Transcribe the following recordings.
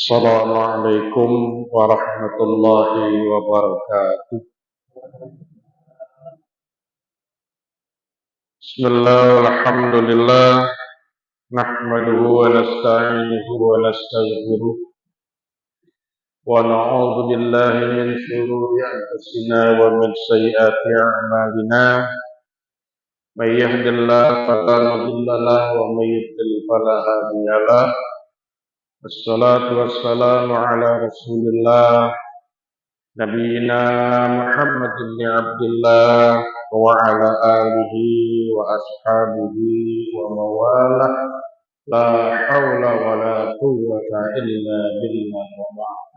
Assalamualaikum warahmatullahi wabarakatuh. Bismillah, alhamdulillah, nahmaduhu wa nasta'inuhu wa nastaghfiruh wa na'udzu billahi min shururi anfusina wa min sayyiati a'malina. May yahdihillahu fala mudilla lahu wa may yudlil fala hadiya lahu. Wassalatu wassalamu ala Rasulillah Nabiina Muhammad bin Abdullah wa ala alihi wa ashabihi wa mawalah la haula wa la quwwata illa billah wa ba'd.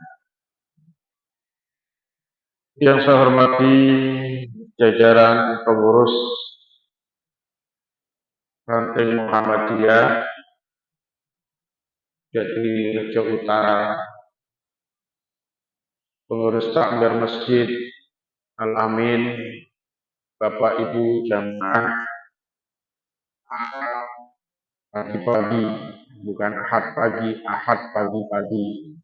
Yang saya hormati jajaran pengurus ranting Muhammadiyah Jatirejo Utara, pengurus takmir Masjid Al-Amin, Bapak Ibu jamaah pagi-pagi, bukan ahad pagi, ahad pagi-pagi.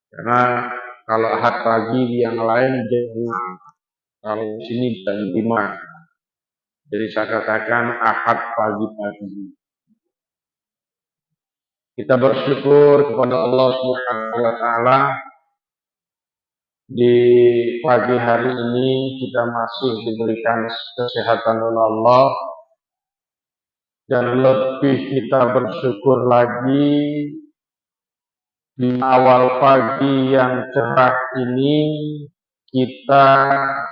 Karena kalau ahad pagi di yang lain jam, kalau di sini jam 5. Jadi saya katakan ahad pagi-pagi. Kita bersyukur kepada Allah Subhanahu wa taala di pagi hari ini kita masih diberikan kesehatan oleh Allah, dan lebih kita bersyukur lagi di awal pagi yang cerah ini kita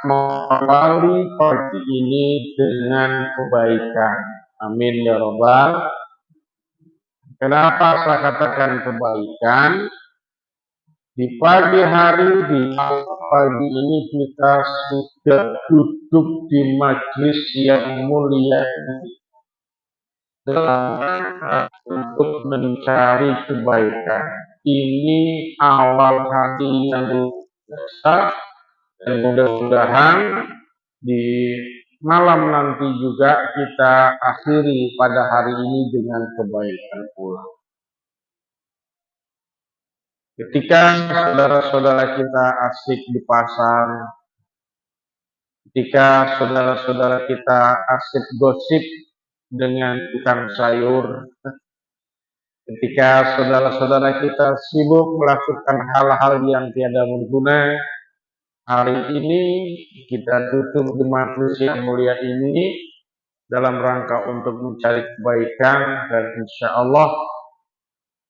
mengawali pagi ini dengan kebaikan. Amin ya rabbal. Kenapa saya katakan kebaikan? Di pagi hari, di awal pagi ini kita sudah duduk di majelis yang mulia untuk mencari kebaikan. Ini awal hari yang besar, dan mudah-mudahan di malam nanti juga kita akhiri pada hari ini dengan kebaikan pula. Ketika saudara-saudara kita asik di pasar, ketika saudara-saudara kita asik gosip dengan tukang sayur, ketika saudara-saudara kita sibuk melakukan hal-hal yang tiada berguna, hari ini kita tutup di majelis yang mulia ini dalam rangka untuk mencari kebaikan, dan insya Allah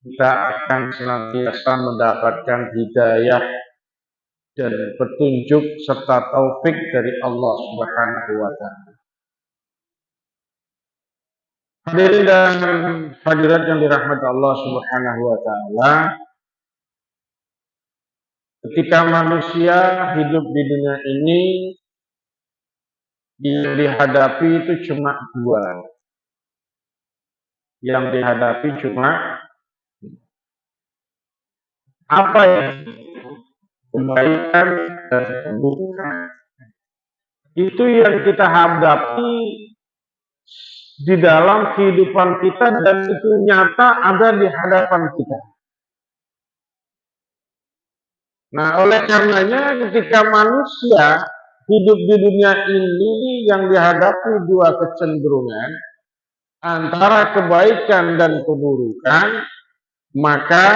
kita akan senantiasa mendapatkan hidayah dan petunjuk serta taufik dari Allah Subhanahu wa taala. Hadirin dan hadirat yang dirahmati Allah Subhanahu wa taala, ketika manusia hidup di dunia ini, yang dihadapi itu cuma dua. Yang dihadapi cuma apa ya? Kebaikan dan keburukan. Itu yang kita hadapi di dalam kehidupan kita, dan itu nyata ada di hadapan kita. Nah, oleh karenanya ketika manusia hidup di dunia ini yang dihadapi dua kecenderungan antara kebaikan dan keburukan, maka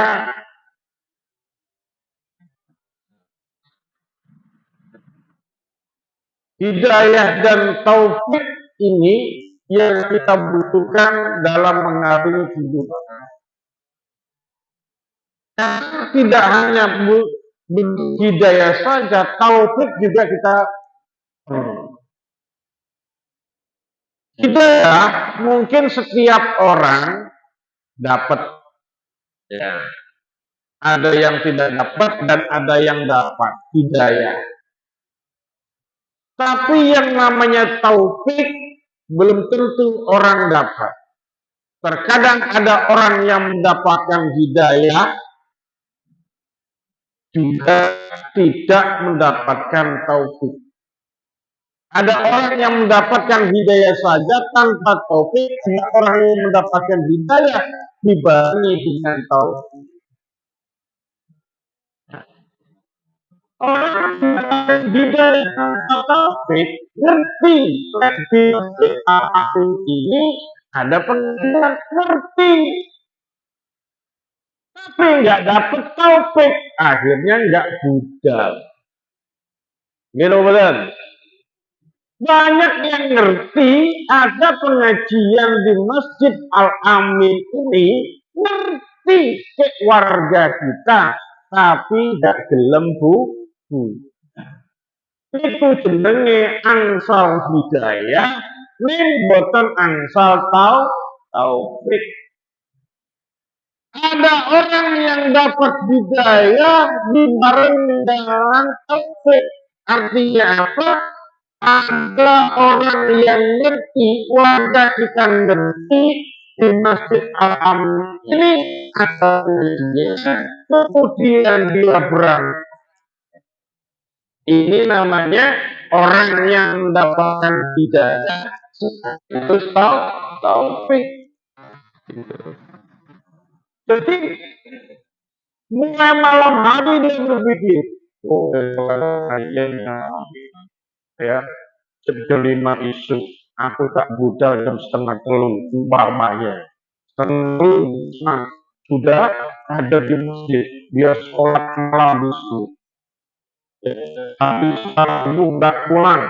hidayah dan taufik ini yang kita butuhkan dalam mengarungi kehidupan. Tidak hanya hidayah saja, taufik juga kita hidayah mungkin setiap orang dapat, ya. Ada yang tidak dapat dan ada yang dapat hidayah. Tapi yang namanya taufik belum tentu orang dapat. Terkadang ada orang yang mendapatkan hidayah juga tidak mendapatkan taufik. Ada orang yang mendapatkan hidayah saja tanpa taufik, ada orang yang mendapatkan hidayah dibarengi dengan taufik. Orang hidayah taufik ngerti di masjid Al-Amin ini ada pengajian ngerti, tapi nggak dapet taufik, akhirnya nggak budal. Gitu betul. Banyak yang ngerti ada pengajian di Masjid Al-Amin ini, ngerti ke warga kita, tapi nggak gelem bu. Itu jenenge angsal hidayah, ning boten angsal taufik. Ada orang yang dapat hidayah dibarengi dengan taufik. Artinya apa? Ada orang yang ngerti, warga kita ngerti di Masjid Al-Amin ini ada kemudian dia berangkat. Ini namanya orang yang mendapatkan hidayah itu taufik. Jadi mulai malam hari dia berpikir, oh ya jam 5 isu aku tak budal jam setengah telung umpamanya sudah ada di masjid, dia sholat malam dulu, habis itu nggak pulang,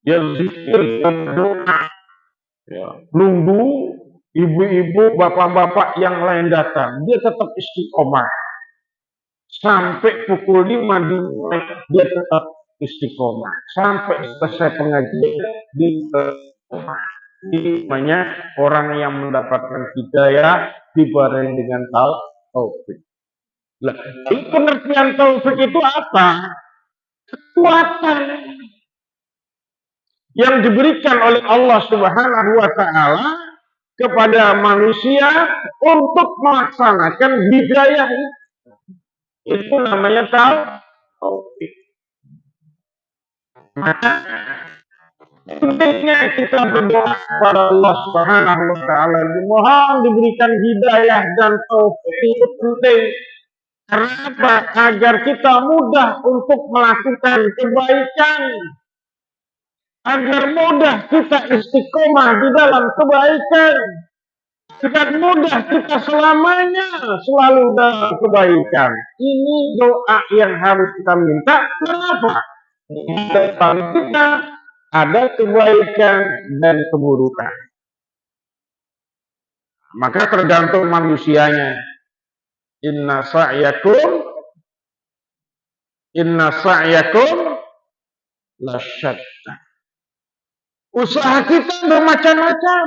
dia zikir dan doa, ya, nunggu ibu-ibu, bapak-bapak yang lain datang, dia tetap istiqomah sampai pukul 5 dia tetap istiqomah sampai selesai pengajian di istiqomah. Ini namanya orang yang mendapatkan hidayah dibarengi dengan taufik. Nah, pengertian taufik itu apa? Kekuatan yang diberikan oleh Allah Subhanahu wa taala kepada manusia untuk melaksanakan hidayah itu namanya taufik. Maka pentingnya kita berdoa kepada Allah Subhanahu wa taala, mohon diberikan hidayah dan taufik, itu penting. Kenapa? Agar kita mudah untuk melakukan kebaikan, agar mudah kita istiqomah di dalam kebaikan, agar mudah kita selamanya selalu dalam kebaikan. Ini doa yang harus kita minta. Kenapa? Di depan kita ada kebaikan dan keburukan. Maka tergantung manusianya. Inna sa'yakum lasyatta. Usaha kita bermacam-macam.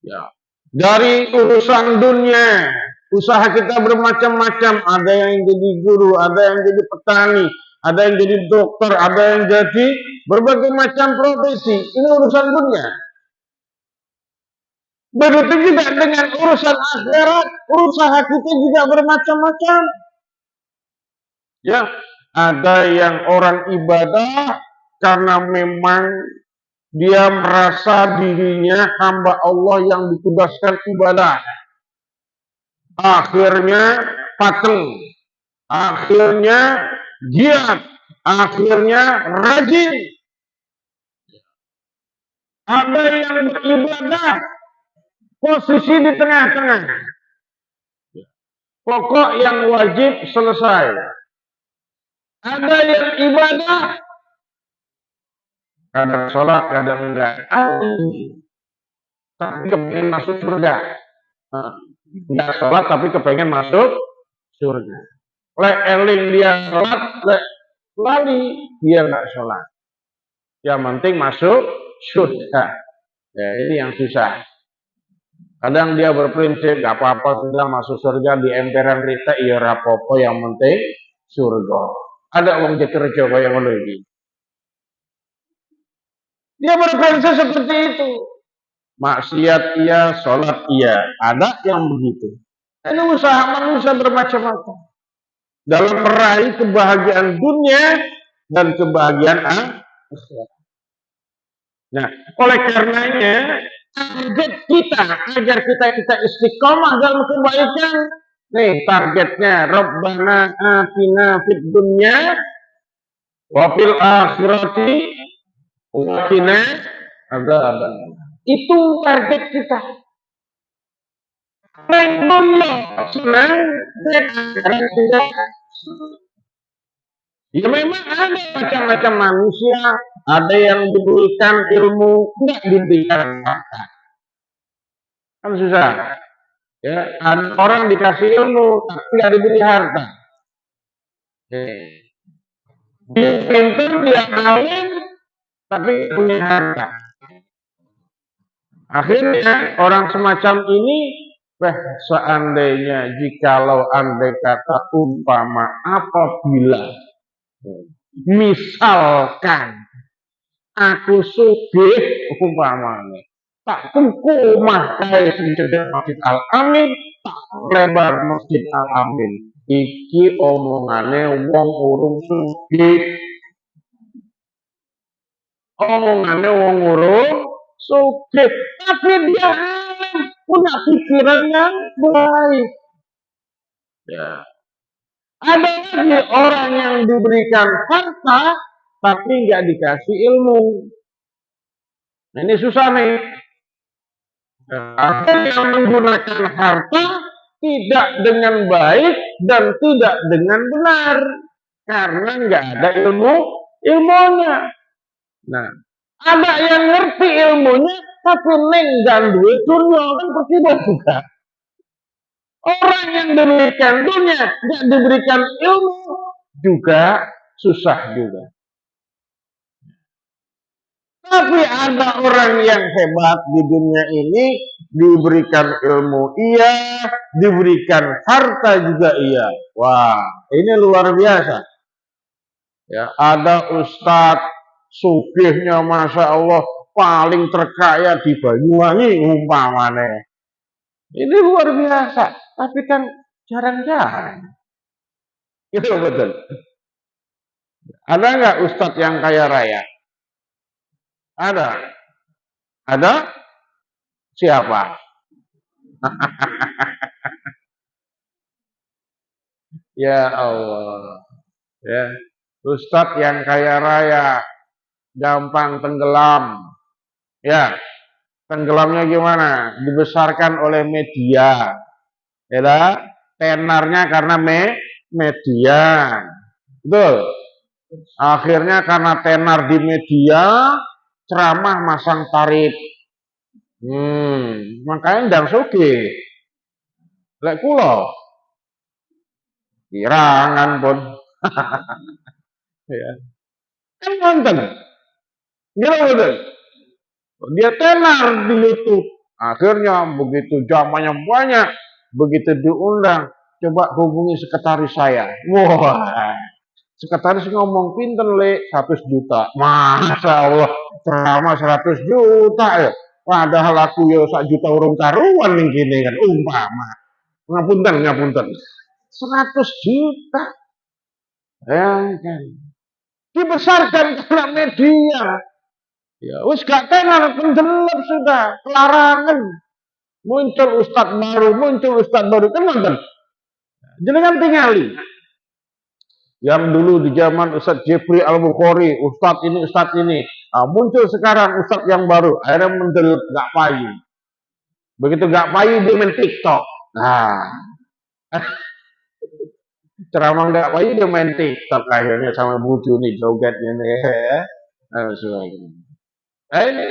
Ya. Dari urusan dunia, usaha kita bermacam-macam. Ada yang jadi guru, ada yang jadi petani, ada yang jadi dokter, ada yang jadi berbagai macam profesi. Ini urusan dunia. Begitu juga dengan urusan akhirat, usaha kita juga bermacam-macam. Ya, ada yang orang ibadah karena memang dia merasa dirinya hamba Allah yang ditugaskan ibadah. Akhirnya patung, akhirnya giat, akhirnya rajin. Ada yang beribadah posisi di tengah-tengah. Pokok yang wajib selesai. Ada yang ibadah kadang sholat, kadang enggak. Tapi kepengen masuk surga. Enggak sholat tapi kepengen masuk surga. Eling dia sholat, lali dia enggak sholat. Yang penting masuk surga. Ya, ini yang susah. Kadang dia berprinsip gak apa-apa sudah masuk surga di emperan rita iya rapopo, yang penting surga. Ada wong Jekerjo yang ngono iki. Dia berprinsip seperti itu. Maksiat iya, sholat iya. Ada yang begitu. Ini usaha manusia bermacam-macam dalam meraih kebahagiaan dunia dan kebahagiaan akhirat. Nah, oleh karenanya agar kita istiqomah dalam kebaikan, Nih targetnya Rabbana atina fid dunya wa fil akhirati wa qina adzaban. Itu target kita. Neng dunia senang, sekarang tidak. Ya memang ada macam-macam manusia, ada yang diberikan ilmu, tidak diberikan harta. Kan susah. Ya, ada orang dikasih ilmu, tapi tidak diberi harta. Dia pintar, dia alim, tapi punya harta. Akhirnya orang semacam ini, seandainya jikalau andai kata umpama apabila misalkan aku sugih umpamanya tak tuku omah kae sing cedhak Masjid Al Amin, tak lebar Masjid Al Amin. Iki omongane wong urung sugih. Omongane wong urung sugih, tapi dia alim, punya pikiran yang baik. Ya. Ada lagi orang yang diberikan harta tapi nggak dikasih ilmu. Nah ini susah nih. Ada yang menggunakan harta tidak dengan baik dan tidak dengan benar karena nggak ada ilmunya. Nah, ada yang ngerti ilmunya tapi neng dan duit dunia kan percuma juga. Orang yang diberikan dunia nggak diberikan ilmu juga susah juga. Tapi ada orang yang hebat di dunia ini, diberikan ilmu iya, diberikan harta juga iya. Wah, ini luar biasa. Ya, ada ustadz sugihnya Masya Allah paling terkaya di Banyuwangi umpamanya. Ini luar biasa, tapi kan jarang-jarang. Itu betul. Ada nggak ustadz yang kaya raya? Ada. Ada? Siapa? Ya Allah. Ya. Ustadz yang kaya raya gampang tenggelam. Ya. Tenggelamnya gimana? Dibesarkan oleh media. Ya, tenarnya karena media. Betul. Akhirnya karena tenar di media, ceramah masang tarif. Makanya ndang sugih. Lek kula kirangan pun. Ya. Kan nonton. Gila. Dia tenar di YouTube. Akhirnya begitu zamannya banyak, begitu diundang, coba hubungi sekretaris saya. Wah, sekretaris ngomong pinten le 100 juta. Masya Allah, ceramah 100 juta ya. Padahal aku ya 1 juta urung karuan ning kene kan umpama. Ngapunten. 100 juta. Ya kan. Dibesarkan karena media. Ya, wis gak tenar penjelep sudah, kelarangan. Muncul ustadz baru kan nonton. Jenengan tingali. Yang dulu di zaman Ustadz Jeffrey Al-Bukhari, ustadz ini. Nah, muncul sekarang ustadz yang baru, akhirnya menjelep gak payu. Begitu gak payu dia main TikTok. Nah, ceramah gak payu dia main TikTok akhirnya sama bucu nih jogetnya nih. Ini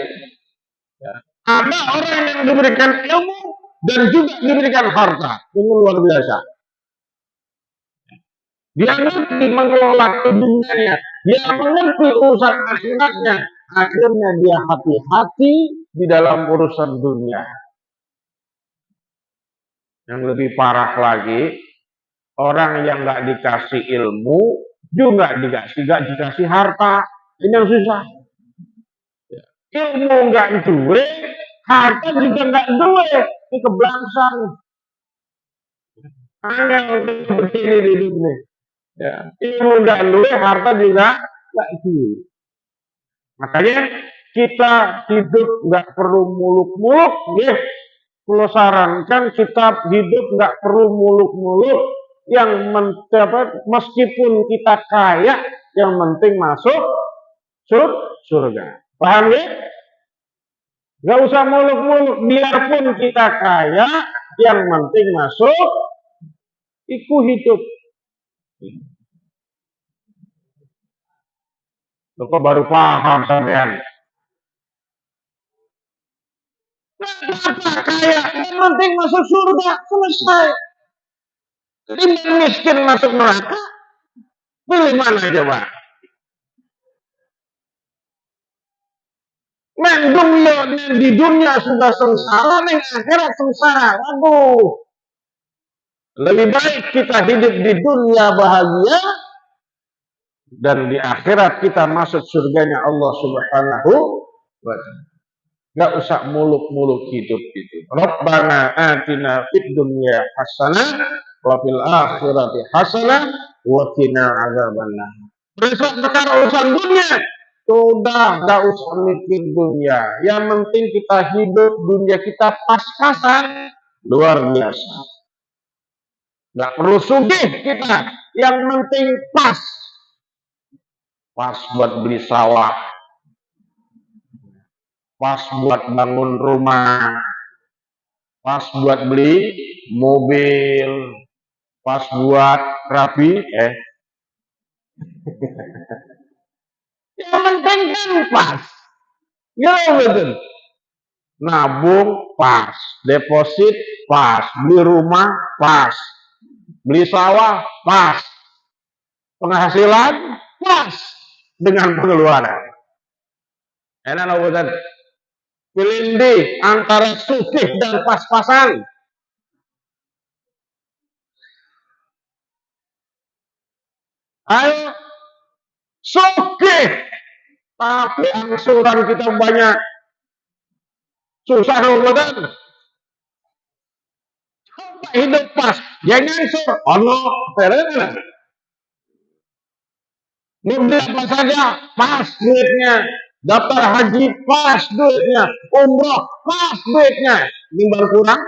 ya. Ada orang yang diberikan ilmu dan juga diberikan harta. Ini luar biasa. Dia ngerti mengelola dunianya, dia mengerti urusan akhiratnya. Akhirnya dia hati-hati di dalam urusan dunia. Yang lebih parah lagi, orang yang nggak dikasih ilmu juga nggak dikasih harta. Ini yang susah. Ilmu nggak duwe, harta juga nggak duwe. Ini kebelangsang. Angel begini di dunia. Ya, ilmu nggak duwe, harta juga nggak duwe. Makanya kita hidup nggak perlu muluk-muluk, ya. Perlu sarankan kita hidup nggak perlu muluk-muluk, yang meskipun kita kaya, yang penting masuk surga. Paham ya? Nggak usah muluk-muluk, biarpun kita kaya, yang penting masuk, iku hidup. Kok baru paham sampean? Apa kaya, yang penting masuk surga, selesai. Timbang miskin masuk neraka, pilih mana coba? Mendung yo di dunia sudah sengsara, nih akhirat sengsara. Aduh, lebih baik kita hidup di dunia bahagia dan di akhirat kita masuk surganya Allah Subhanahu wa ta'ala. Gak usah muluk-muluk hidup itu. Rabbana atina fid dunya hasanah wa fil akhirati hasanah wa qina adzabannar. Besok perkara urusan dunia sudah, gak usah mikir dunia. Yang penting kita hidup dunia kita pas-pasan, luar biasa. Gak perlu sugih kita, yang penting pas. Pas buat beli sawah, pas buat bangun rumah, pas buat beli mobil, pas buat rapi, yang penting kan pas. Ya betul. Nabung pas, deposit pas, beli rumah pas, beli sawah pas, penghasilan pas dengan pengeluaran. Enak betul. Pilih di antara sugih dan pas-pasan. Ayo sugih, tapi angsuran kita banyak. Susah betul. Hidup pas, jangan sur, ono, terus. Mobil apa saja pas duitnya, daftar haji pas duitnya, umroh pas duitnya, timbang kurang.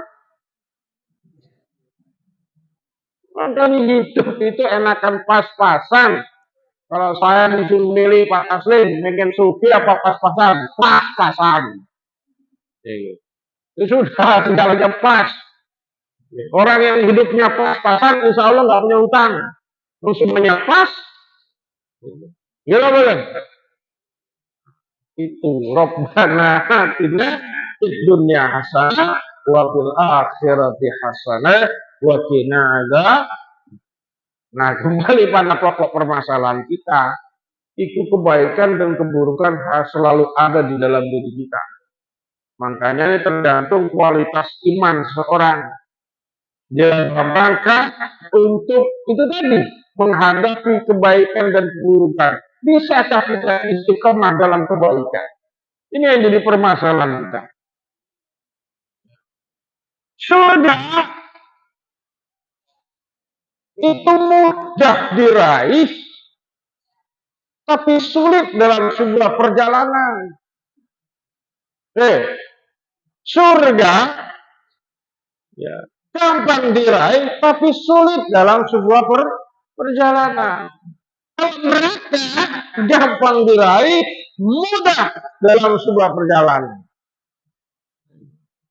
Makanya hidup itu enakan pas-pasan. Kalau saya disuruh milih Pak Taslim, pengen suki apa pas-pasan? Pas-pasan. Itu sudah segalanya pas. Orang yang hidupnya pas-pasan, insya Allah nggak punya utang. Terus semuanya pas. Gila boleh. Itu Rabbana atina fid dunya hasanah wa fil akhirati hasanah wa qina adzabannar. Nah, kembali pada pokok permasalahan kita, itu kebaikan dan keburukan harus selalu ada di dalam diri kita. Makanya ini tergantung kualitas iman seseorang. Dalam rangka untuk itu tadi, menghadapi kebaikan dan keburukan. Bisakah kita istiqomah dalam kebaikan? Ini yang jadi permasalahan kita. Sudah itu mudah diraih, tapi sulit dalam sebuah perjalanan. Surga ya, gampang diraih, tapi sulit dalam sebuah perjalanan. Neraka gampang diraih, mudah dalam sebuah perjalanan.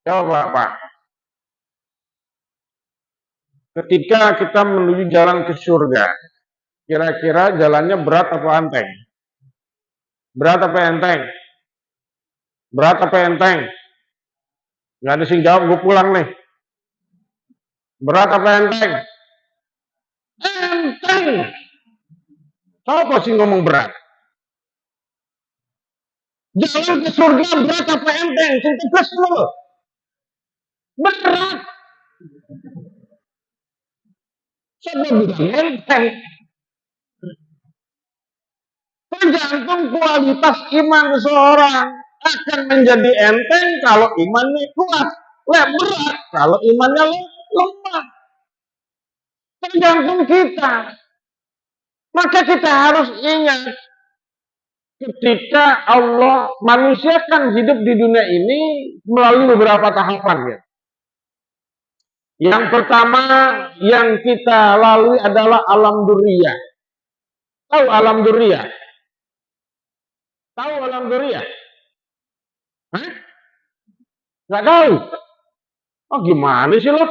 Coba Pak, ketika kita menuju jalan ke surga, kira-kira jalannya berat apa enteng? Berat apa enteng? Berat apa enteng? Nggak ada sing jawab, gue pulang nih. Berat apa enteng? Enteng. Siapa sih ngomong berat? Jalan ke surga berat apa enteng? Tegas dulu. Berat. Siapa bilang enteng? Tergantung kualitas iman seseorang. Akan menjadi enteng kalau imannya kuat. Berat kalau imannya lemah. Tergantung kita. Maka kita harus ingat, ketika Allah, manusia kan hidup di dunia ini melalui beberapa tahapan ya. Yang pertama yang kita lalui adalah alam duriyah. Tahu alam duriyah? Tahu alam duriyah? Hah? Nggak tahu? Oh gimana sih lo?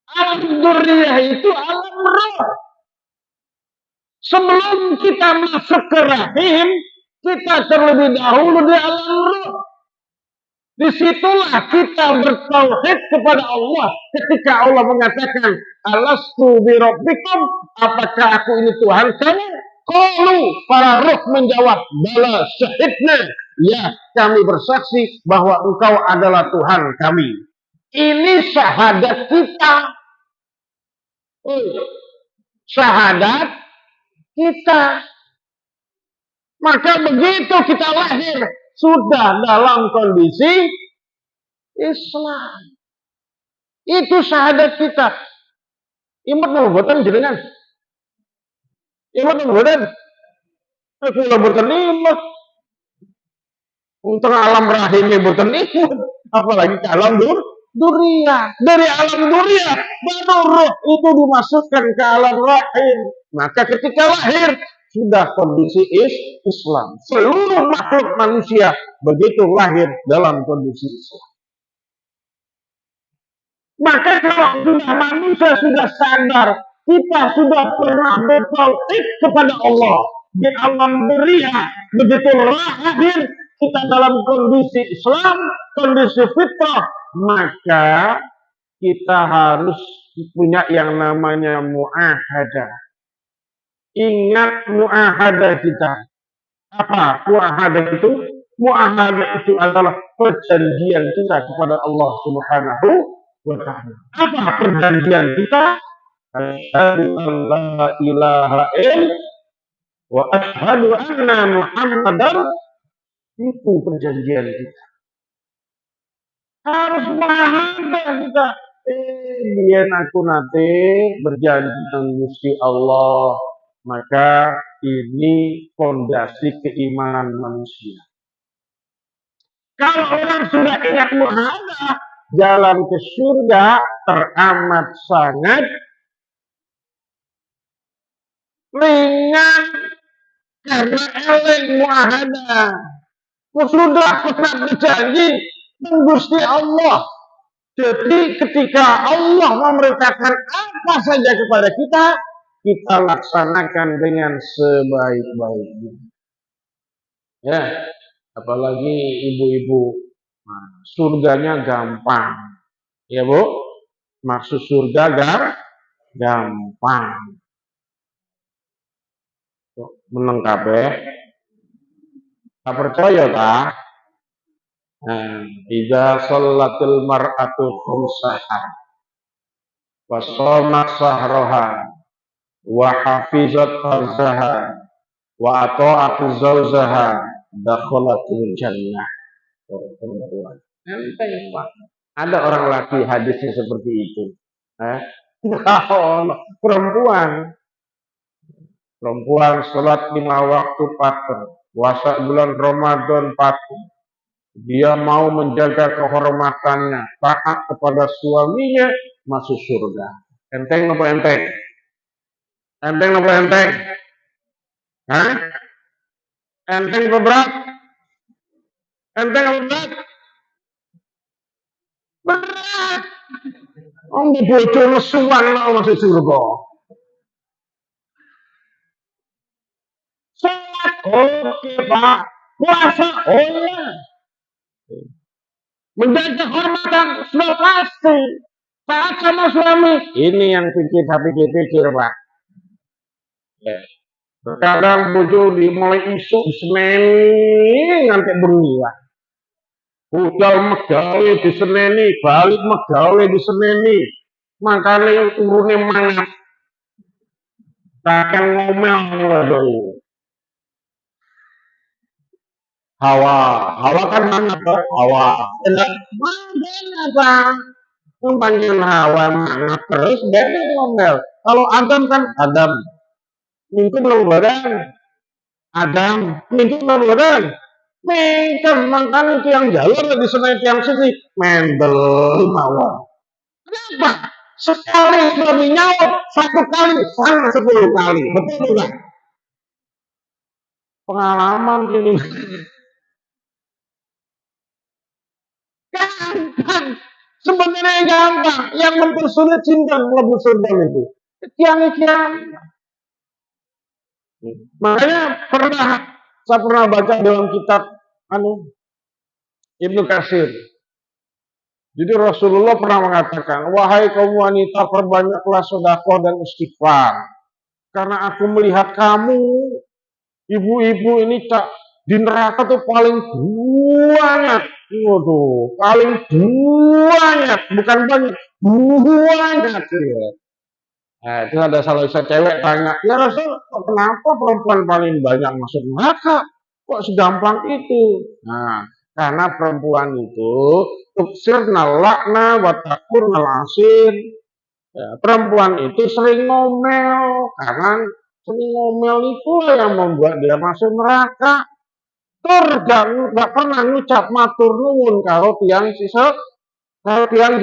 Alam duriyah itu alam roh. Sebelum kita masuk ke rahim, kita terlebih dahulu di alam roh. Disitulah kita bertauhid kepada Allah. Ketika Allah mengatakan, Alastu birabbikum, apakah aku ini Tuhan kamu? Qalu, para roh menjawab, bala syahidna. Ya, kami bersaksi bahwa engkau adalah Tuhan kami. Ini syahadat kita. Syahadat kita. Maka begitu kita lahir, sudah dalam kondisi Islam. Itu syahadat kita. Imut nubuatan jenengan. Imut nubuatan. Aku lah boten imut. Untuk alam rahimnya boten imut. Apalagi ke alam duriyah. Dari alam duriyah baru roh itu dimasukkan ke alam rahim. Maka ketika lahir sudah kondisi Islam. Seluruh makhluk manusia begitu lahir dalam kondisi Islam. Maka kalau sudah manusia sudah sadar, kita sudah pernah bertauhid kepada Allah di alam duriyah, begitu lahir kita dalam kondisi Islam, kondisi fitrah, maka kita harus punya yang namanya muahadah. Ingat muahadah kita. Apa muahadah itu? Muahadah itu adalah perjanjian kita kepada Allah Subhanahu wa ta'ala. Apa perjanjian kita? Asyhadu an la ilaha illallah wa asyhadu anna Muhammadar. Itu perjanjian kita. Harus muahadah kita. Biar aku nanti berjanji dengan Gusti Allah. Maka ini fondasi keimanan manusia. Kalau orang sudah ingat muahadah, jalan ke surga teramat sangat ringan karena eleng muahadah. Sudah pernah berjanji dengan Gusti Allah. Jadi ketika Allah memerintahkan apa saja kepada kita, kita laksanakan dengan sebaik-baiknya. Ya, apalagi ibu-ibu, surganya gampang. Ya Bu, maksud surga gampang. Meneng kabeh. Tak percaya tak? Idza shallatil mar'atu khamsaha wa shamat sahraha wa hafizat farjaha wa ata'at zawjaha dakhalatul jannah. Ada orang laki hadisnya seperti itu. Perempuan sholat 5 waktu patuh, puasa bulan Ramadan patuh. Dia mau menjaga kehormatannya, taat kepada suaminya, masuk surga. Enteng apa enteng? Enteng apa enteng? Hah? Enteng apa berat? Enteng apa berat? Berat. Om bocor lesuan lah masuk surga. Sholat oke Pak, puasa iya. Menjaga kehormatan sudah pasti. Taat sama suami. Ini yang kita pikir-pikir Pak. Ya. Terkadang bojo dimulai isu diseneni nganti bengi Pak. Budal megawe diseneni, balik megawe diseneni. Makanya urune mangap. Takkan ngomel dulu. Hawa kan mana Pak? Hawa. Mana Pak? Panggil Hawa mana terus beda ngomel. Kalau Adam kan Adam. Minggu belum badan. Adam. Minggu belum badan. Mingkem makanya tiang jalur di sana tiang sini. Mendel mawar. Kenapa? Sekali suami nyaut, satu kali, sana 10 kali. Betul bukan? Pengalaman ini. Gampang. Sebenarnya gampang. Yang mempersulit cinta melebu surga itu. Tiang-tiang. Makanya saya pernah baca dalam kitab Ibnu Katsir. Jadi Rasulullah pernah mengatakan, wahai kaum wanita, perbanyaklah sedekah dan istighfar. Karena aku melihat kamu, ibu-ibu ini di neraka tuh paling banyak. Waduh, paling banyak, bukan banyak, banyak. Nah, itu ada salah satu cewek tanya, ya Rasul, kenapa perempuan paling banyak masuk neraka? Kok segampang itu? Nah, karena perempuan itu tuksirna lakna wa takurnal asir. Ya, perempuan itu sering ngomel, karena sering ngomel itu yang membuat dia masuk neraka. Tur gak pernah ngucap matur nuwun kalau tiang sisa, kalau tiang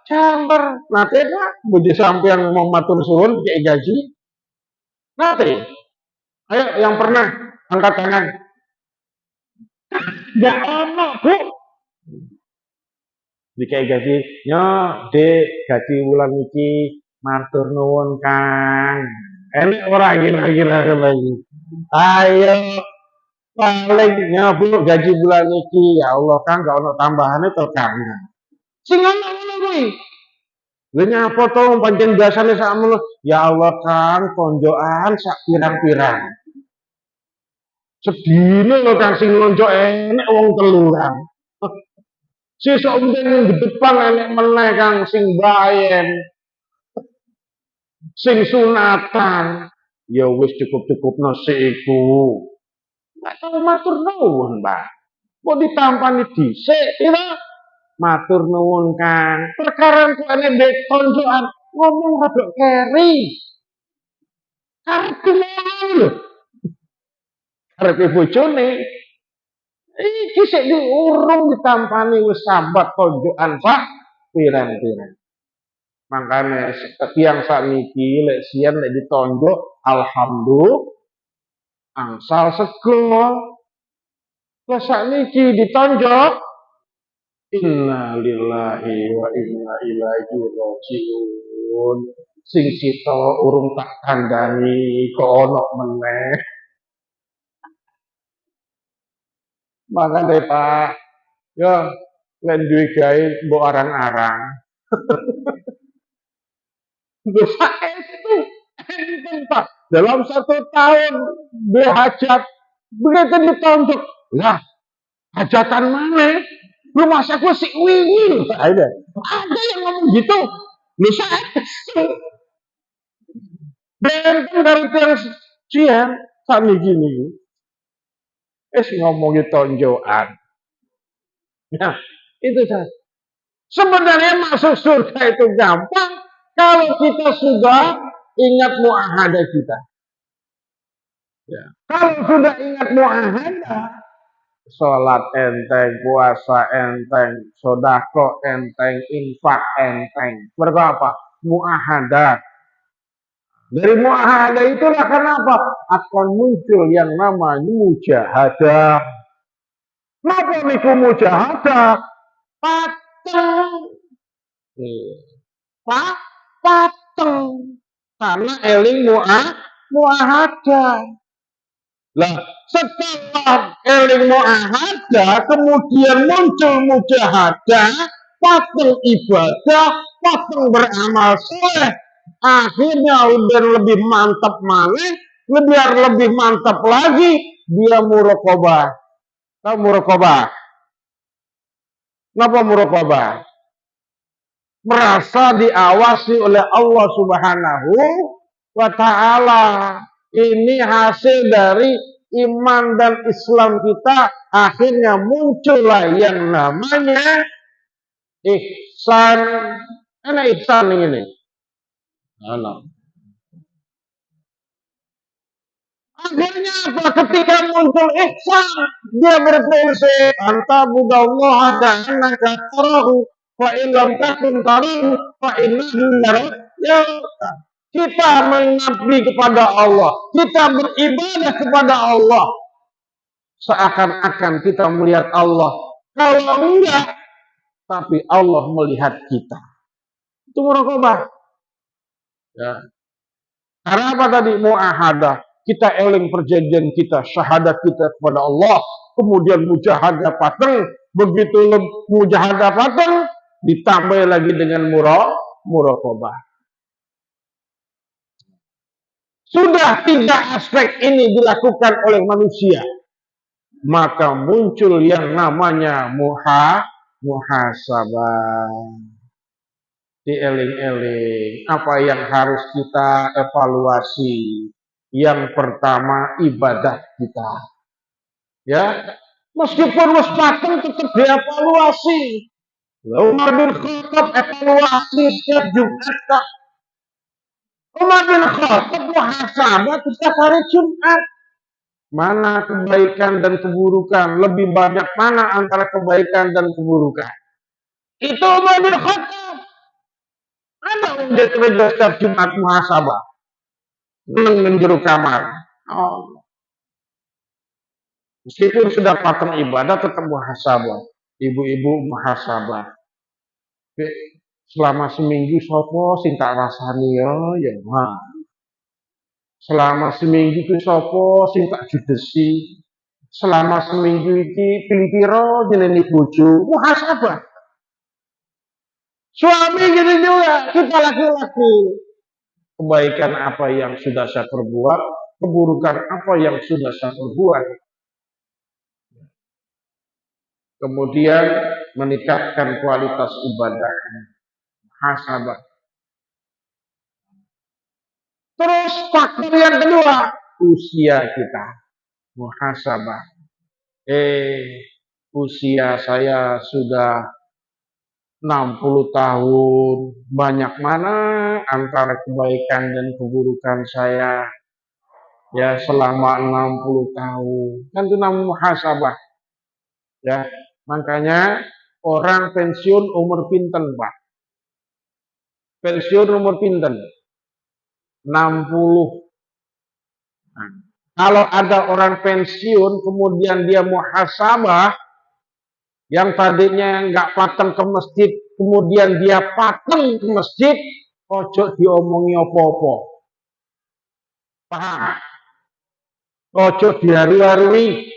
jamber. Nanti lah, buji sampean mau matur suwun kayak gaji. Nanti, ayo yang pernah angkat tangan. Gak ono, Bu. Dikai gaji, yo, Dek, gaji bulan iki matur nuwun Kang. Enak ora kira-kira lagi. Ayo paling Bu gaji bulan iki ya Allah Kang gak ono tambahane to Kang. Sing ngono kuwi. Lha nyapa to pancen biasane sakmono. Ya Allah Kang konjokan sak pirang-pirang. Sedine lho Kang sing lonjok enek wong telu Kang. Sesuk mending depan enek meneh Kang sing bayen. Sing sunatan. Ya wis cukup-cukupno sik iku. Gak tau matur nuwun, Mbak. Kok ditampani dhisik, pira? Matur nuwun, Kang. Perkara kok enek ndek koncokan ngomong rada keri. Karepe lho. Karepe bojone. Iki sik diurung ditampani wis sambat koncokan Pak. Pirang-pirang. Makanya tiang sakniki lek sian lek ditonjok alhamdulillah angsal sego. Lah sakniki ditonjok inna lillahi wa inna ilaihi rajiun. Sing sita urung tak kandhani kok ana meneh. Makane Pak, yo lek duwe gawe mbok arang-arang. Dosa itu enten Pak. Dalam 1 tahun berhajat begitu ditonjok. Lah, hajatan mana? Lu masa gue si wingi. Ada yang ngomong gitu. Lu saya benteng dari tiang siang sami gini. Ngomongin tonjokan. Nah, itu saja. Sebenarnya masuk surga itu gampang kalau kita sudah ingat muahadah kita. Ya. Kalau sudah ingat muahadah, sholat enteng, puasa enteng, sodako enteng, infak enteng. Berapa? Muahadah. Dari muahadah itulah kenapa akan muncul yang namanya mujahadah. Kenapa niku mujahadah? Pateng. Pateng. Karena eling muahadah. Lah, setelah eling muahadah, kemudian muncul mujahadah, pateng ibadah, pateng beramal soleh. Akhirnya udah lebih mantap mana, lebih mantap lagi, dia muraqabah. Tahu muraqabah? Kenapa muraqabah? Merasa diawasi oleh Allah Subhanahu wa Ta'ala. Ini hasil dari iman dan Islam kita, akhirnya muncullah yang namanya ihsan. Enak ihsan ini. Akhirnya apa? Ketika muncul ihsan, dia berfungsi anta budallaha ka'annaka tarahu Fa in lam takun tarahu fa innahu yaraka. Kita mengabdi kepada Allah, kita beribadah kepada Allah, seakan-akan kita melihat Allah. Kalau enggak, tapi Allah melihat kita. Itu muraqabah. Ya. Karena apa tadi? Mu'ahadah. Kita eling perjanjian kita, syahadat kita kepada Allah, kemudian mujahadah pateng. Begitu mujahadah pateng, ditambah lagi dengan muraqabah. Sudah 3 aspek ini dilakukan oleh manusia, maka muncul yang namanya muhasabah. Dieling-eling apa yang harus kita evaluasi. Yang pertama, ibadah kita. Ya, meskipun wis pateng tetap dievaluasi. Umar bin Khattab evaluasi setiap Jumat. Umar bin Khattab muhasabah setiap hari Jumat. Mana kebaikan dan keburukan? Lebih banyak mana antara kebaikan dan keburukan? Itu Umar bin Khattab. Ada yang setiap Jumat muhasabah. Menjeru kamar. Oh. Meskipun sudah pateng ibadah tetap muhasabah. Ibu-ibu muhasabah. Selama seminggu sopo sing tak rasani ya. Selama seminggu itu sopo sing tak judesi. Selama seminggu iki pilih-piro jenenge bojo. Muhasabah. Suami gitu juga, kita laki-laki. Kebaikan apa yang sudah saya perbuat, keburukan apa yang sudah saya perbuat. Kemudian meningkatkan kualitas ibadah. Muhasabah. Terus faktor yang kedua, usia kita. Muhasabah. Usia saya sudah 60 tahun. Banyak mana antara kebaikan dan keburukan saya ya selama 60 tahun. Kan itu namanya muhasabah. Ya, makanya orang pensiun umur pinten, Pak? Pensiun umur pinten? 60. Nah, kalau ada orang pensiun kemudian dia muhasabah, yang tadinya nggak pateng ke masjid, kemudian dia pateng ke masjid, ojo diomongi opo-opo. Paham? Ojo diharu-harui,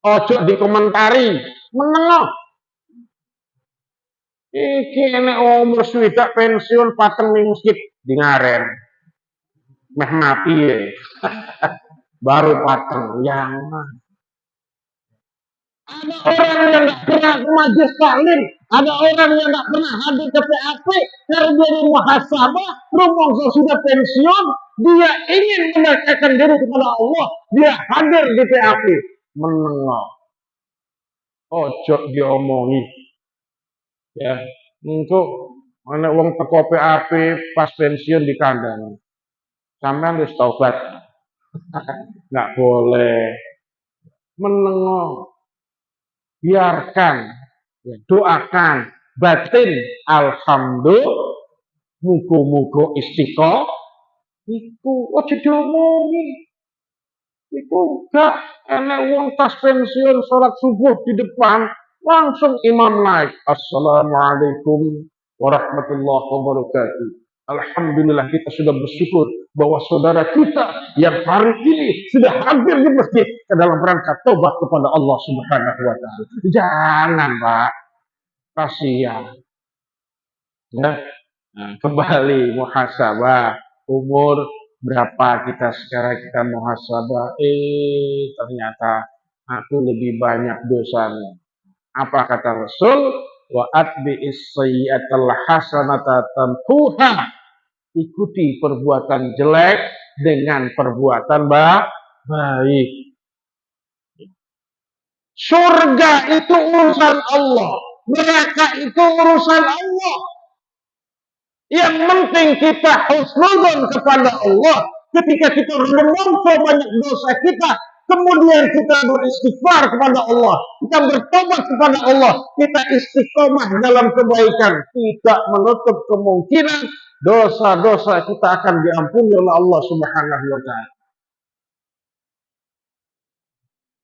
ojo dikomentari, menengok. Iki nek umur swidak pensiun pateng ning masjid di ngaren. Meh mati ya. Baru pateng yang ada orang yang nggak pernah ke majelis taklim, ada orang yang nggak pernah hadir ke PAP karena dia muhasabah, rumongso sudah pensiun, dia ingin mendekatkan diri kepada Allah, dia hadir di PAP, menengok, ojo diomongi, ya, untuk mana uang teko PAP pas pensiun di kandang, sampean harus taubat, nggak boleh, menengok. Biarkan, doakan batin, alhamdulillah, mugo-mugo istiqomah, iku ojo diomongi, iku gak enek wong tas pensiun sholat subuh di depan, langsung imam naik, assalamualaikum warahmatullahi wabarakatuh. Alhamdulillah kita sudah bersyukur bahwa saudara kita yang hari ini sudah hadir di masjid ke dalam rangka tobat kepada Allah Subhanahu wa taala. Jangan, Pak. Kasihan. Ya. Nah, kembali muhasabah. Umur berapa kita sekarang kita muhasabah? Ternyata aku lebih banyak dosanya. Apa kata Rasul? Wa atbi'is sayyi'atal hasanata tamhuha. Ikuti perbuatan jelek dengan perbuatan baik. Surga itu urusan Allah, neraka itu urusan Allah. Yang penting kita husnudzon kepada Allah. Ketika kita menungso banyak dosa kita, kemudian kita beristighfar kepada Allah, kita bertobat kepada Allah, kita istiqomah dalam kebaikan, tidak menutup kemungkinan dosa-dosa kita akan diampuni oleh Allah Subhanahu wa Ta'ala.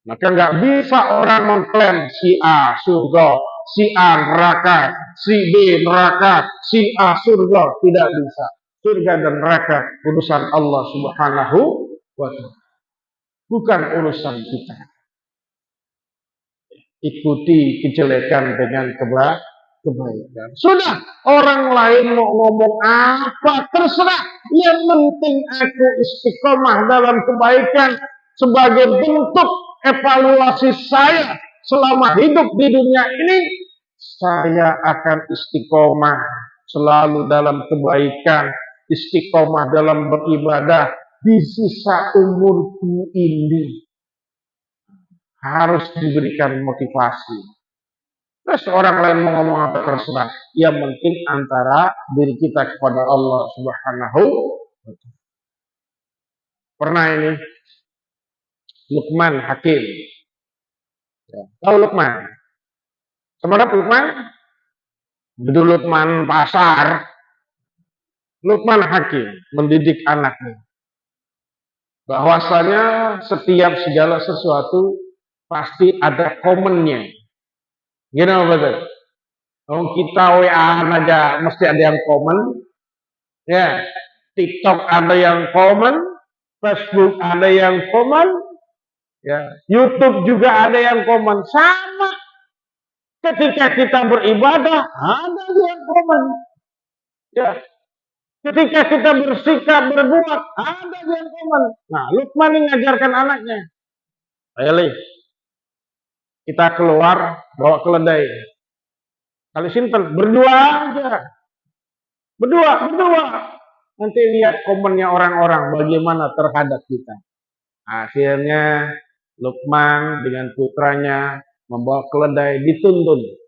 Maka nggak bisa orang mengklaim si A surga, si A neraka, si B neraka, si A surga. Tidak bisa. Surga dan neraka urusan Allah Subhanahu wa Ta'ala, bukan urusan kita. Ikuti kejelekan dengan kebaikan. Sudah, orang lain mau ngomong apa terserah. Yang penting aku istiqomah dalam kebaikan sebagai bentuk evaluasi saya selama hidup di dunia ini. Saya akan istiqomah selalu dalam kebaikan, istiqomah dalam beribadah di sisa umurku ini. Harus diberikan motivasi. Terus orang lain mau ngomong apa terserah. Yang penting antara diri kita kepada Allah Subhanahu wa Ta'ala. Pernah ini Luqman Hakim. Tahu Luqman? Sebenarnya Luqman? Betul Luqman pasar. Luqman Hakim mendidik anaknya. Bahwasanya setiap segala sesuatu pasti ada komennya. Gini betul. Kalau kita WA aja mesti ada yang komen. Ya, TikTok ada yang komen, Facebook ada yang komen, ya, YouTube juga ada yang komen. Sama. Ketika kita beribadah ada yang komen. Ya. Ketika kita bersikap berbuat ada yang komen. Nah, Luqman ini ngajarkan anaknya. Ayo, kita keluar bawa keledai. Kali sinten berdua aja. Berdua. Nanti lihat komennya orang-orang bagaimana terhadap kita. Akhirnya Luqman dengan putranya membawa keledai dituntun.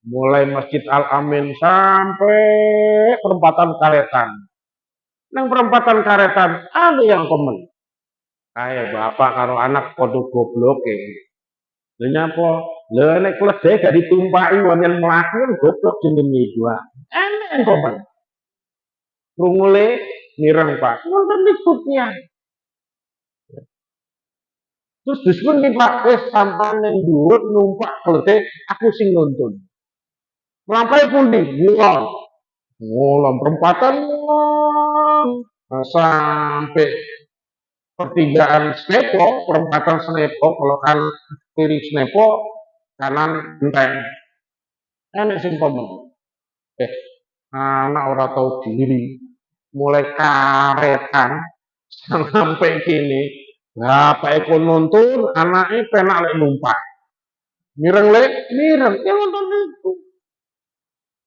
Mulai Masjid Al-Amin sampai perempatan Karetan. Nang perempatan Karetan ada yang komen. Kayak bapak karo anak podo goblok Lha nyapa? Lha nek keledai gak ditumpaki wonten mlaku goblok jenenge dua. Enek komen. Rungule mireng Pak. Nonton ikutnya. Terus dispun nih Pak, sampai yang durut numpak keledai, aku sing nonton. Melampai pundi? Ngulon perempatan sampai pertigaan Snepo, perempatan Snepo, kalau kan kiri Snepo, kanan Genteng. Enak sing komen. Anak ora tahu diri, mulai karetan sampai kini, bapak ekor nonton, anaknya penak lek numpak. Mireng, ya nonton itu.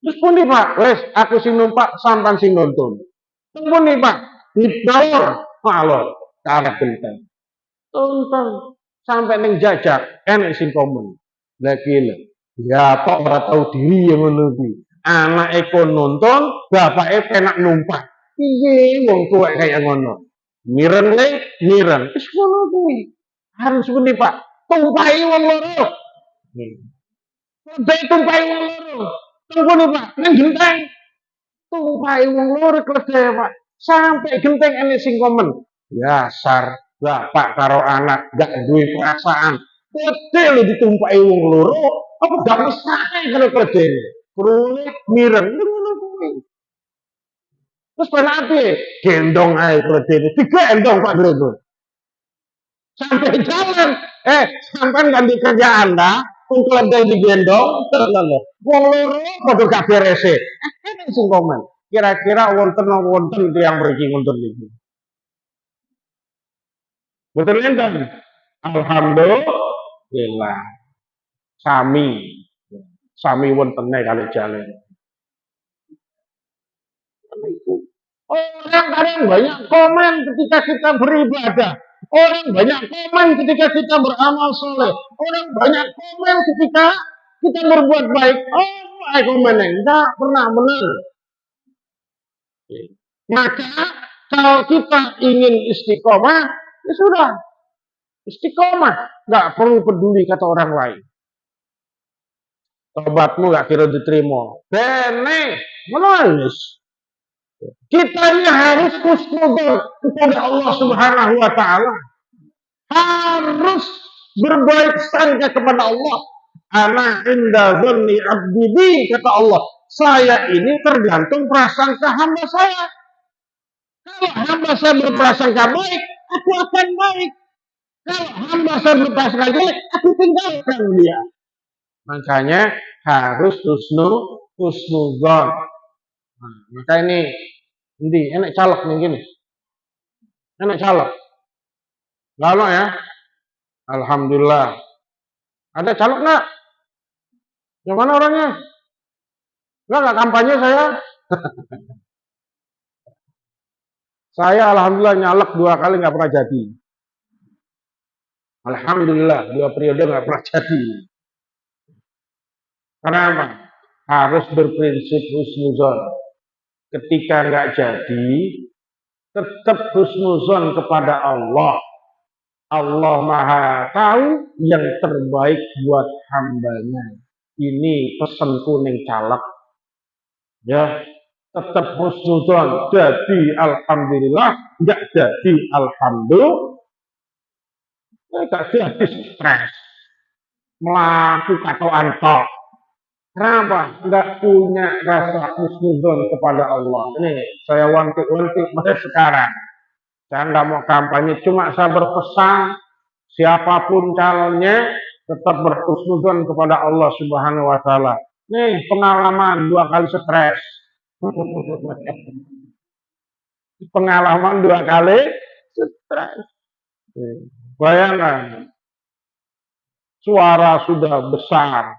Terus pun nih Pak, wes aku sing numpak, sampan sing nonton. Terus pun nih Pak, didawar, malor, karet Genteng. Tonton sampai neng jajak, enak sing komen. Lagi lho, ya Pak ora tahu diri yang menunggu. Anak ekor nonton, bapak penak numpak. Piye wong tuwek kayak ngono. Mireng. Wis ngono kuwi. Harus pundi Pak? Tumpahi wong loro. Tumpahi wong loro. Tunggu nih Pak, nang Genteng. Tumpahi wong loro keledai Pak. Sampai Genteng enek sing komen. Ya sar, bapak karo anak gak duwe perasaan. Betul ditumpahi wong loro, apa gak mesake karo keledai. Krune mireng ngono kuwi. Terus penate gendong ae keledai. Digendong Pak Gregor. Sampai jalan, sampean ganti kerjaan dah. Wong keledai digendong, terus wong loro padha gak beres. Enek sing komen. Kira-kira wonten yang mriki ngoten niku. Betul enten. Alhamdulillah. Sami wontene kali jalan. Orang kadang banyak komen ketika kita beribadah. Orang banyak komen ketika kita beramal soleh. Orang banyak komen ketika kita berbuat baik. Komen enggak pernah benar. Maka kalau kita ingin istiqomah, ya sudah. Istiqomah, nggak perlu peduli kata orang lain. Tobatmu nggak kira diterima. Bene, menangis. Kita ini harus husnudzon kepada Allah Subhanahu wa taala. Harus berbaik sangka kepada Allah. Ana inda dzanni abdi kata Allah. Saya ini tergantung prasangka hamba saya. Kalau hamba saya berprasangka baik, aku akan baik. Kalau hamba saya berprasangka jelek, aku tinggalkan dia. Makanya harus husnudzon. Nah, maka ini enak calok nih gini. Enak calok. Lalu ya. Alhamdulillah. Ada calok nggak? Yang mana orangnya? Nggak kampanye saya. Saya alhamdulillah nyalek 2 kali nggak pernah jadi. Alhamdulillah 2 periode nggak pernah jadi. Kenapa? Harus berprinsip husnuzon. Ketika nggak jadi, tetap husnuzon kepada Allah. Allah Maha tahu yang terbaik buat hambanya. Ini pesan kuning calak. Ya, tetap husnuzon. Jadi alhamdulillah, nggak jadi alhamdulillah. Nggak jadi stres. Melakukan atau antok. Kenapa? Nggak punya rasa husnuzon kepada Allah. Ini saya wanti-wanti mulai sekarang. Saya nggak mau kampanye, cuma saya berpesan siapapun calonnya tetap berhusnuzon kepada Allah Subhanahu wa taala. Nih pengalaman 2 kali stres. Pengalaman 2 kali stres. Bayangkan, suara sudah besar.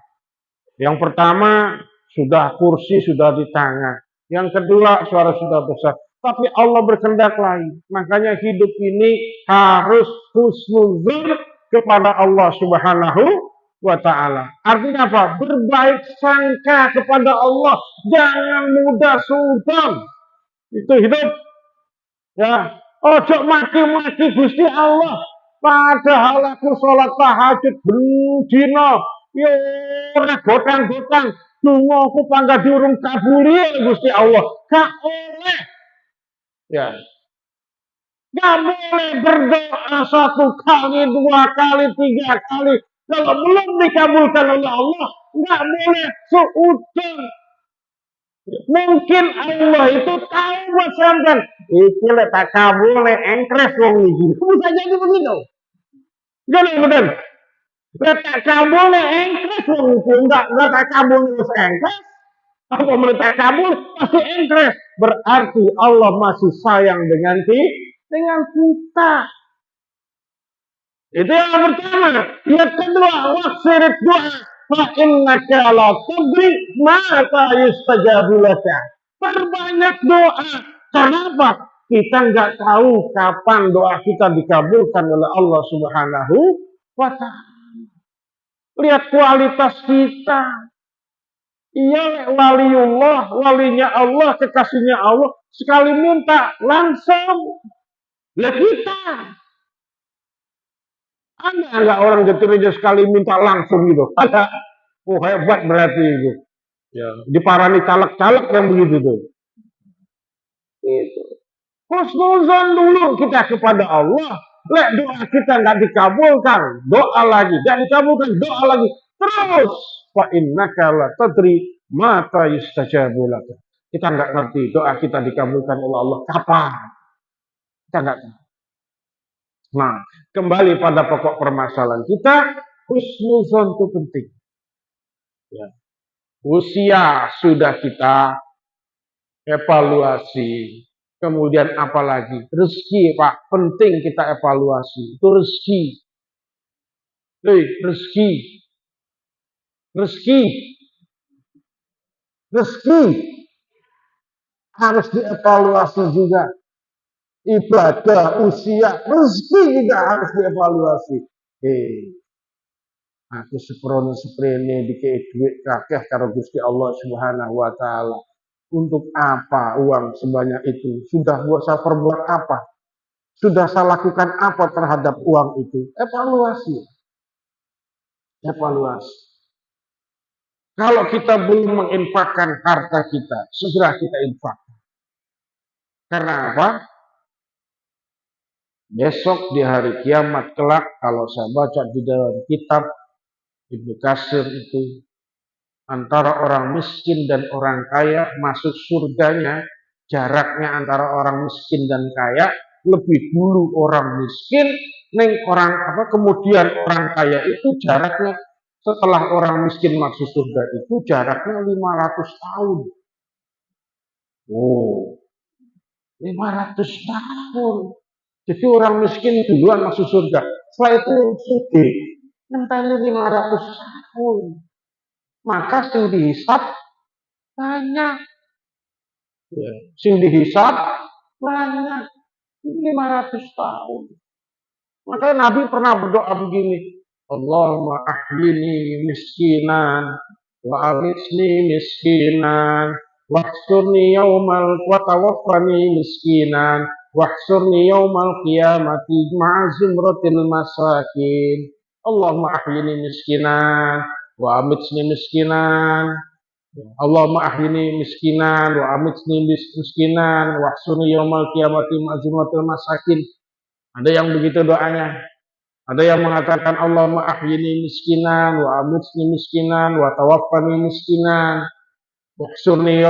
Yang pertama sudah kursi sudah di tangan. Yang kedua suara sudah besar. Tapi Allah berkehendak lain. Makanya hidup ini harus husnuzon kepada Allah Subhanahu wa taala. Artinya apa? Berbaik sangka kepada Allah. Jangan mudah suudzon. Itu hidup. Ya, ojo maki-maki Gusti Allah. Padahal aku sholat tahajud bendino. Yo ora gotang-gotang. Dungoku pangga diurung kabuli Gusti Allah. Gak oleh. Ya. Gak boleh berdoa 1 kali, 2 kali, 3 kali. Kalau belum dikabulkan oleh Allah, gak boleh suudzon. Mungkin Allah itu tahu buat sampean. Iki lek tak kabul engkres wong iki. Bisa jadi begitu. Jadi betul. Lek tak kabul engkres wong iki. Enggak tak kabul wis engkres. Apa menurut tak kabul pasti engkres. Berarti Allah masih sayang dengan kita. Itu yang pertama. Yang kedua, waksirit doa. Fa'innaka la tudri mata yustajabu laka. Perbanyak doa. Kenapa? Kita nggak tahu kapan doa kita dikabulkan oleh Allah Subhanahu wa ta'ala. Lihat kualitas kita. Iya waliullah, walinya Allah, kekasihnya Allah. Sekali minta langsung. Lihat kita. Ada nggak orang getirnya sekali minta langsung gitu? Ada. Oh hebat berarti itu. Ya, diparani caleg-caleg yang begitu tuh. Itu. Husnuzon dulu kita kepada Allah. Lek doa kita nggak dikabulkan, doa lagi, nggak dikabulkan, doa lagi. Terus, fa innaka la tadri mata yustajabu laka. Kita nggak ngerti doa kita dikabulkan oleh Allah kapan. Kita nggak tahu. Nah, kembali pada pokok permasalahan kita, husnuzon itu penting. Ya. Usia sudah kita evaluasi. Kemudian apalagi rezeki, Pak, penting kita evaluasi. Itu rezeki. Rezeki. Rezeki. Rezeki harus dievaluasi juga. Ibadah, usia, rezeki juga harus dievaluasi. Aku seprene dikei duit kakeh karo Gusti Allah Subhanahu wa taala. Untuk apa uang sebanyak itu? Sudah buat saya perbuat apa? Sudah saya lakukan apa terhadap uang itu? Evaluasi. Evaluasi. Kalau kita belum menginfakkan harta kita, segera kita infak. Karena apa? Besok di hari kiamat kelak, kalau saya baca di dalam kitab Ibnu Katsir itu, antara orang miskin dan orang kaya masuk surganya, jaraknya antara orang miskin dan kaya lebih dulu orang miskin kemudian orang kaya itu jaraknya setelah orang miskin masuk surga itu jaraknya 500 tahun. Oh, 500 tahun. Jadi orang miskin duluan masuk surga. Setelah itu sugih ngenteni 500 tahun. Maka sing dihisab banyak. Ya, sing dihisab banyak. 500 tahun. Makanya Nabi pernah berdoa begini. Allahumma ahyini miskinan wa amitni miskinan wahsurni yaumal wa tawaffani miskinan wahsurni yaumal qiyamati ma'a zumratil masakin. Allahumma ahyini miskinan wa amitni miskinan. Allahumma ahyini miskinan wa amitni miskinan wahsurni yaumal qiyamati ma'a zumratil masakin. Ada yang begitu doanya. Ada yang mengatakan Allahumma ahyini miskinan wa amitni miskinan wa tawaffani miskinan wahsurni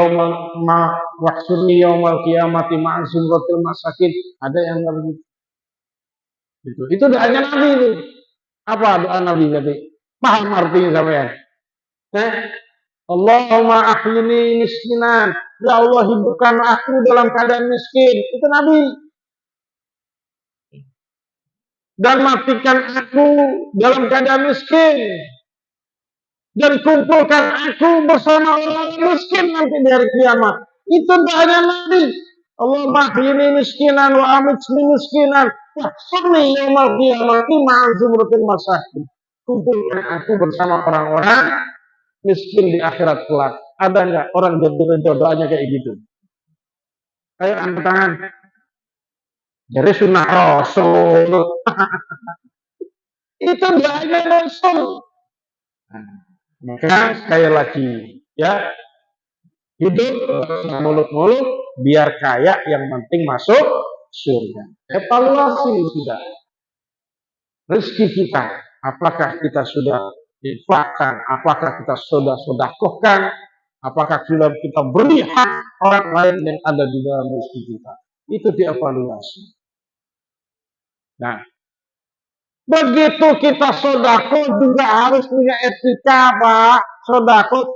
yaumal qiyamati ma'a zumratil masakin. Ada yang begitu. Itu doanya Nabi itu. Apa doa Nabi tadi? Paham artinya sampean? Allahumma ahyini miskinan. Ya Allah, hidupkan aku dalam keadaan miskin. Itu Nabi. Dan matikan aku dalam keadaan miskin. Dan kumpulkan aku bersama orang miskin nanti di hari kiamat. Itu doanya Nabi. Allahumma ahyini miskinan wa amitni miskinan wahsurni yaumal qiyamati ma'a zumratil masakin. Kumpulkan aku bersama orang-orang miskin di akhirat kelak. Ada enggak orang doanya kayak gitu? Ayo angkat tangan. Jadi sunnah Rasul. Itu doanya Rasul. Maka sekali lagi, ya, hidup mulut-mulut biar kaya, yang penting masuk surga. Evaluasi sudah. Rezeki kita, apakah kita sudah infakkan, apakah kita sudah sedekahkan, apakah sudah kita beri hak orang lain yang ada di dalam rezeki kita. Itu dievaluasi. Nah, begitu kita sodako juga harus punya etika, Pak. Sodako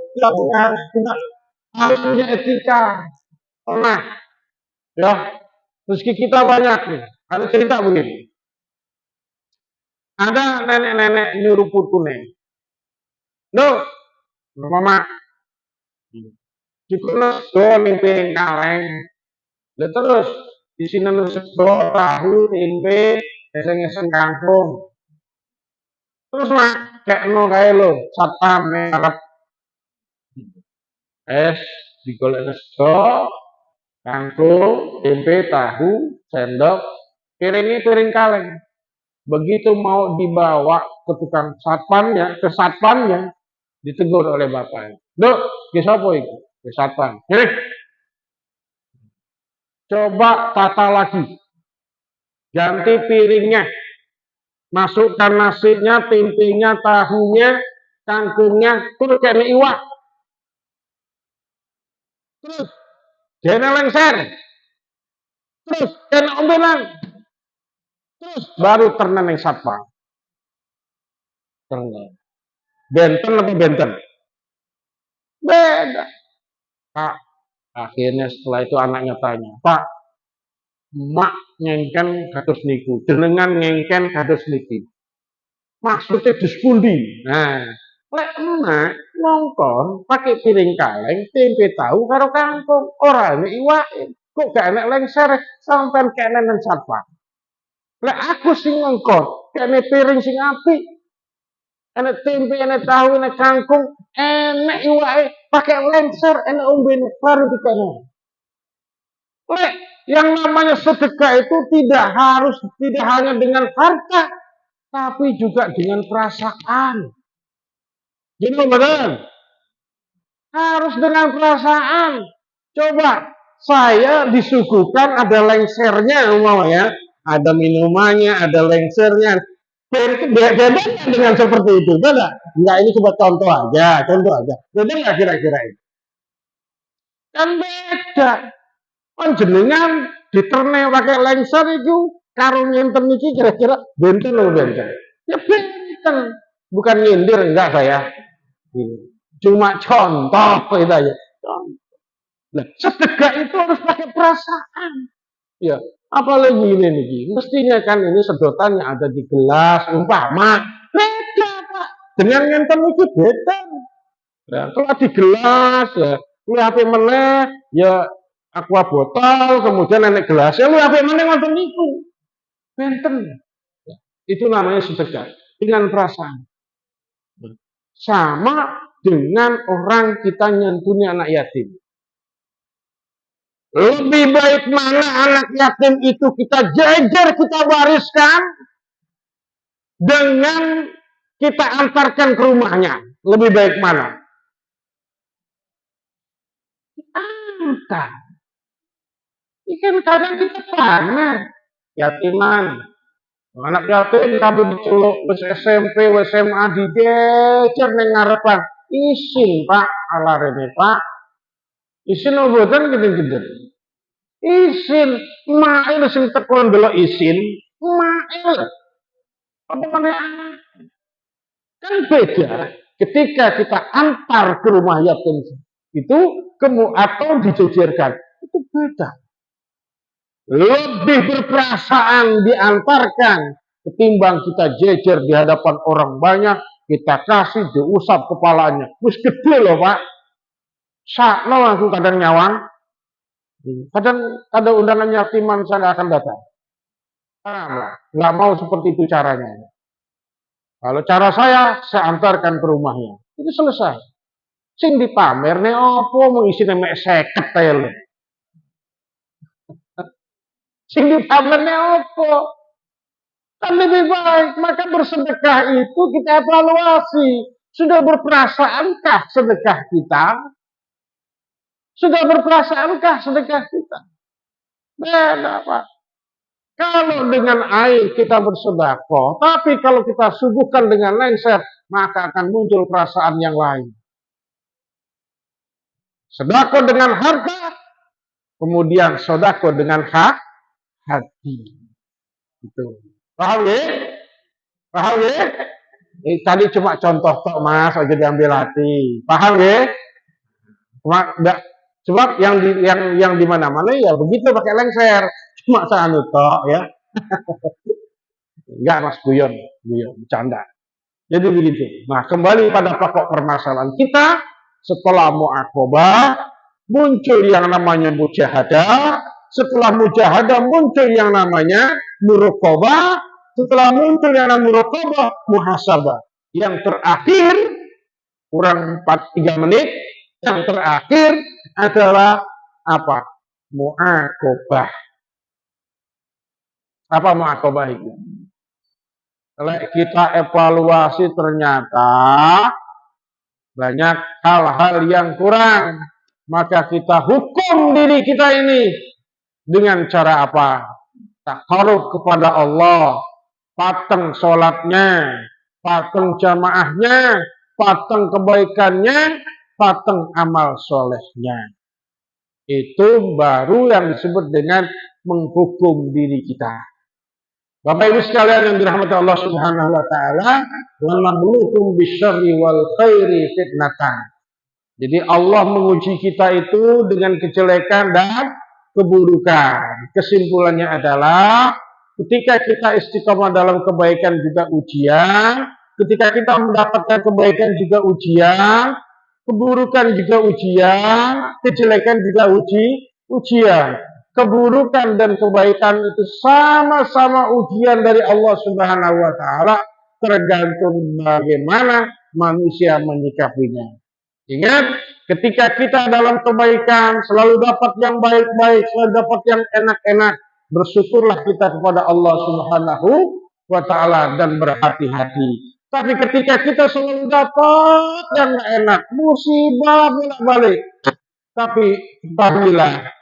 harus punya etika. Nah, ya, rezeki kita banyak nih. Ada cerita begini. Ada nenek-nenek nyuruh putune. Duh, mama, cukup do ning kaleng. Lalu terus di sini nusuk tahu tempe, eseng-eseng kangkung. Terus mak kayak no kayak lo satpam merap es digolek sego, kangkung, tempe, tahu, sendok, piringnya piring kaleng. Begitu mau dibawa ke tukang satpamnya, ke satpamnya, ditegur oleh bapaknya. Duk, ke sapa itu? Ke satpam. Ini, coba tata lagi. Ganti piringnya. Masukkan nasinya, tempenya, tahunya, kangkungnya, terus kayak iwak. Terus, kena lengser. Terus, kena ombelan. Terus, baru terna yang satpam. Terna. Benten apa benten? Beda. Pak, akhirnya setelah itu anaknya tanya, Pak, mak ngengken kados niku, jenengan ngengken kados niki. Maksudnya diskundi. Nah, lek emak nongkon pakai piring kaleng, tempe tahu karo kangkung, ora enek iwake. Kok gak enek lengser sampean kene nang satpam. Lek aku sing ngongkon, kene piring sing apik. Enek tempe, enek tahu, enek kangkung, enek iwake, pakai lengser, enek ombene baru dikene. Lek Yang namanya sedekah itu tidak hanya dengan harta, tapi juga dengan perasaan. Gini betul. Harus dengan perasaan. Coba saya disuguhkan ada lengsernya ya, ada minumannya, ada lengsernya. Beda dengan seperti itu, beda. Enggak, ini coba contoh aja. Beda nggak kira-kira ini? Kan beda. Panjenengan diterne pakai lengser itu karo ngenten iki kira-kira benten loh benten. Ya benten. Bukan nyindir enggak saya. Cuma contoh itu aja. Nah, sedekah itu harus pakai perasaan. Ya, apalagi ini nih. Mestinya kan ini sedotannya ada di gelas umpama. Beda, Pak. Dengan ngenten iki beda. Ya, kalau di gelas ya, lu HP meneh ya aqua botol, kemudian nenek gelasnya lu HP meneh ngoten niku. Benten. Ya, itu namanya sedekah dengan perasaan. Sama dengan orang kita nyentuhnya anak yatim. Lebih baik mana anak yatim itu kita jejer, kita wariskan dengan kita antarkan ke rumahnya. Lebih baik mana? Antar. Ikan kadang kita pamer. Yatiman. Anak yatim tapi diceluk wis SMP, wis SMA dijejer ning ngarepan. Isin, Pak, alarene, Pak. Isin obotan gede-gede. Isin, mail sing teko ndelok isin, mail. Apa mana anak? Kan beda ketika kita antar ke rumah yatim itu atau dijejerkan. Itu beda. Lebih berperasaan diantarkan ketimbang kita jejer di hadapan orang banyak, kita kasih diusap kepalanya. Wis gede loh, Pak. Sakno langsung kadang nyawang. Kadang ada undangan yatiman saya akan datang. Nggak mau seperti itu caranya. Kalau cara saya antarkan ke rumahnya. Itu selesai. Sing dipamer nih opo mau isi mek 50 ae lho. Sing dipamer nih opo? Kan lebih baik, maka bersedekah itu kita evaluasi. Sudah berperasaankah sedekah kita? Sudah berperasaankah sedekah kita? Beda, Pak. Kalau dengan air kita bersedekah, tapi kalau kita suguhkan dengan lengser, maka akan muncul perasaan yang lain. Sedekah dengan harta, kemudian sedekah dengan hati. Itu. Paham ya? Paham ya? Tadi cuma contoh tok, Mas, aja diambil hati. Paham ya? Sebab yang di mana-mana ya begitu pakai lengser. Cuma seanu tok ya. Enggak, Mas, guyon, bercanda. Jadi begitu. Nah, kembali pada pokok permasalahan kita, setelah mu'aqabah muncul yang namanya mujahadah, setelah mujahadah muncul yang namanya muraqabah, setelah muncul yang namanya muraqabah, muhasabah. Yang terakhir kurang 3 menit, yang terakhir adalah apa? Mu'aqabah. Apa mu'aqabah itu? Kalau kita evaluasi ternyata banyak hal-hal yang kurang, maka kita hukum diri kita ini dengan cara apa? Takarub kepada Allah, pateng sholatnya, pateng jamaahnya, pateng kebaikannya, pateng amal solehnya. Itu baru yang disebut dengan menghukum diri kita. Bapak Ibu sekalian yang dirahmati Allah Subhanahu wa taala, wa nabluukum bisyarri wal khairi fitnatan. Jadi Allah menguji kita itu dengan kejelekan dan keburukan. Kesimpulannya adalah ketika kita istiqomah dalam kebaikan juga ujian, ketika kita mendapatkan kebaikan juga ujian, keburukan juga ujian, kejelekan juga ujian. Keburukan dan kebaikan itu sama-sama ujian dari Allah Subhanahu wa taala, tergantung bagaimana manusia menyikapinya. Ingat, Ketika kita dalam kebaikan, selalu dapat yang baik-baik, selalu dapat yang enak-enak, bersyukurlah kita kepada Allah Subhanahu wa Ta'ala dan berhati-hati. Tapi ketika kita selalu dapat yang enak, musibah bolak-balik. Tapi ketahuilah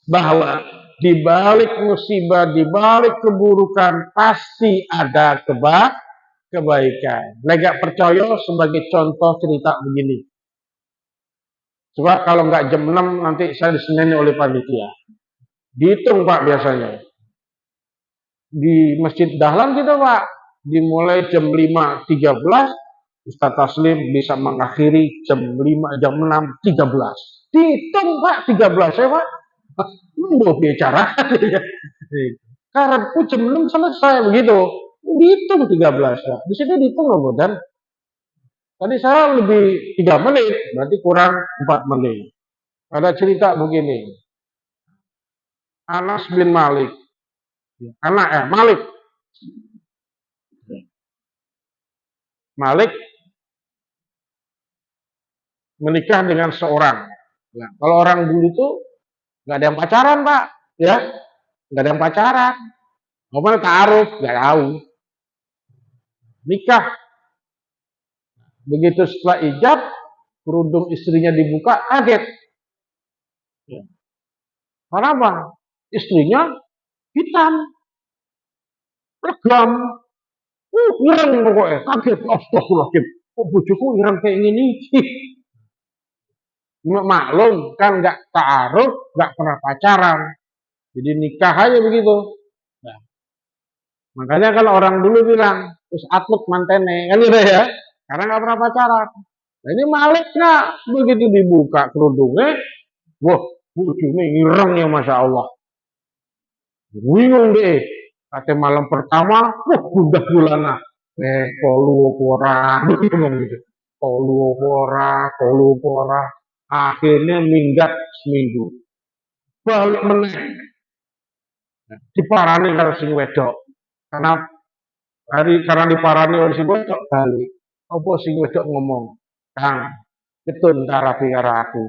bahwa di balik musibah, di balik keburukan pasti ada kebaikan. Lega percaya sebagai contoh cerita begini. Coba kalau nggak jam 6 nanti saya diseneni oleh panitia. Dihitung Pak biasanya. Di Masjid Dahlan kita Pak, dimulai jam 5.13, Ustaz Taslim bisa mengakhiri jam 5, jam 6.13. Dihitung Pak 13 ya Pak. Mau bicara. Karena jam 6 selesai begitu. Dihitung 13 Pak. Di sini dihitung loh dan tadi saya lebih 3 menit, berarti kurang 4 menit. Ada cerita begini. Anas bin Malik. Malik. Malik menikah dengan seorang. Nah, kalau orang dulu itu nggak ada yang pacaran, Pak. Ya, nggak ada yang pacaran. Ngomong ta'aruf, nggak tahu. Nikah. Begitu setelah ijab, kerudung istrinya dibuka, kaget. Ya. Kenapa? Istrinya hitam, legam, ireng pokoknya, kaget. Astagfirullahaladzim, kok bojoku ireng kayak gini? Maklum kan nggak ta'aruf, nggak pernah pacaran, jadi nikah aja begitu. Nah, makanya kan orang dulu bilang, terus atlet mantene, kan gitu ya, karena nggak pernah pacaran. Nah, ini Malik nggak begitu dibuka kerudungnya, wah, bojone ireng ya masya Allah. Bingung deh, kata malam pertama, wah gundah gulana, kolu pora, bingung gitu, kolu pora, akhirnya minggat seminggu, balik meneh, diparani karo sing wedok, karena diparani oleh sing wedok balik, apa sing wedok ngomong, Kang, ketun karapi karo aku,